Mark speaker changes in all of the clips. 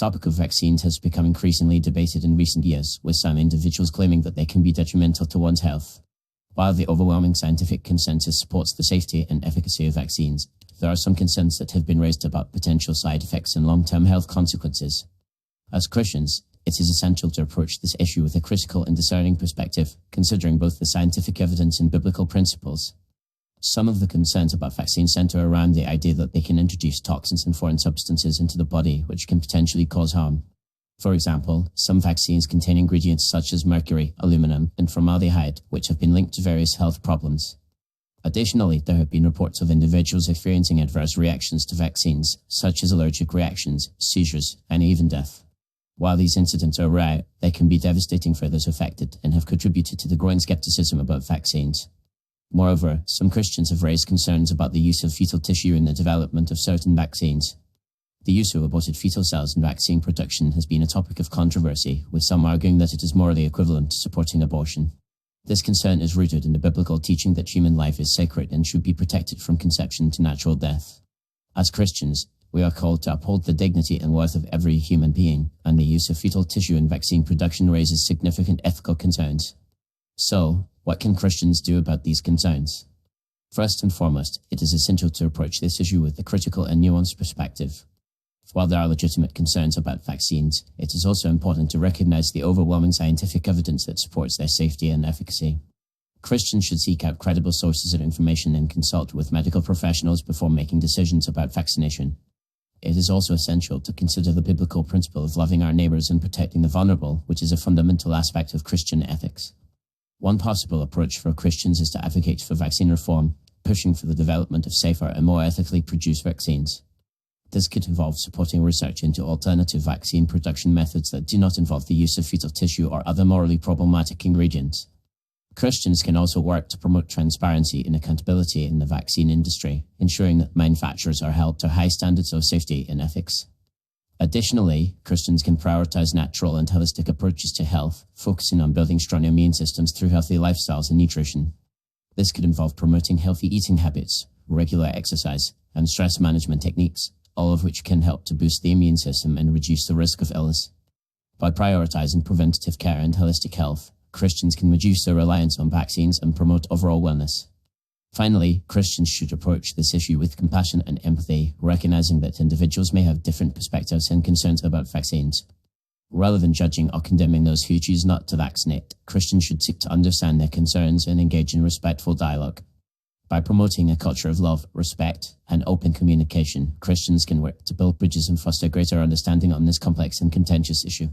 Speaker 1: topic of vaccines has become increasingly debated in recent years, with some individuals claiming that they can be detrimental to one's health. While the overwhelming scientific consensus supports the safety and efficacy of vaccines, there are some concerns that have been raised about potential side effects and long-term health consequences. As Christians, it is essential to approach this issue with a critical and discerning perspective, considering both the scientific evidence and biblical principles. Some of the concerns about vaccines center around the idea that they can introduce toxins and foreign substances into the body which can potentially cause harm. For example, some vaccines contain ingredients such as mercury, aluminum, and formaldehyde, which have been linked to various health problems. Additionally, there have been reports of individuals experiencing adverse reactions to vaccines, such as allergic reactions, seizures, and even death. While these incidents are rare, they can be devastating for those affected and have contributed to the growing skepticism about vaccines. Moreover, some Christians have raised concerns about the use of fetal tissue in the development of certain vaccines. The use of aborted fetal cells in vaccine production has been a topic of controversy, with some arguing that it is morally equivalent to supporting abortion. This concern is rooted in the biblical teaching that human life is sacred and should be protected from conception to natural death. As Christians, we are called to uphold the dignity and worth of every human being, and the use of fetal tissue in vaccine production raises significant ethical concerns. So, what can Christians do about these concerns? First and foremost, it is essential to approach this issue with a critical and nuanced perspective. While there are legitimate concerns about vaccines, it is also important to recognize the overwhelming scientific evidence that supports their safety and efficacy. Christians should seek out credible sources of information and consult with medical professionals before making decisions about vaccination. It is also essential to consider the biblical principle of loving our neighbors and protecting the vulnerable, which is a fundamental aspect of Christian ethics. One possible approach for Christians is to advocate for vaccine reform, pushing for the development of safer and more ethically produced vaccines. This could involve supporting research into alternative vaccine production methods that do not involve the use of fetal tissue or other morally problematic ingredients. Christians can also work to promote transparency and accountability in the vaccine industry, ensuring that manufacturers are held to high standards of safety and ethics. Additionally, Christians can prioritize natural and holistic approaches to health, focusing on building strong immune systems through healthy lifestyles and nutrition. This could involve promoting healthy eating habits, regular exercise, and stress management techniques, all of which can help to boost the immune system and reduce the risk of illness. By prioritizing preventative care and holistic health, Christians can reduce their reliance on vaccines and promote overall wellness. Finally, Christians should approach this issue with compassion and empathy, recognizing that individuals may have different perspectives and concerns about vaccines. Rather than judging or condemning those who choose not to vaccinate, Christians should seek to understand their concerns and engage in respectful dialogue. By promoting a culture of love, respect, and open communication, Christians can work to build bridges and foster greater understanding on this complex and contentious issue.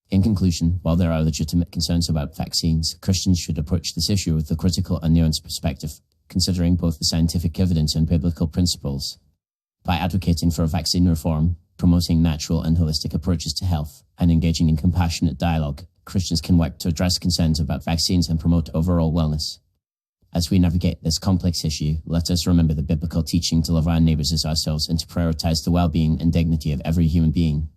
Speaker 1: In conclusion, while there are legitimate concerns about vaccines, Christians should approach this issue with a critical and nuanced perspective, considering both the scientific evidence and biblical principles. By advocating for vaccine reform, promoting natural and holistic approaches to health, and engaging in compassionate dialogue, Christians can work to address concerns about vaccines and promote overall wellness. As we navigate this complex issue, let us remember the biblical teaching to love our neighbors as ourselves and to prioritize the well-being and dignity of every human being.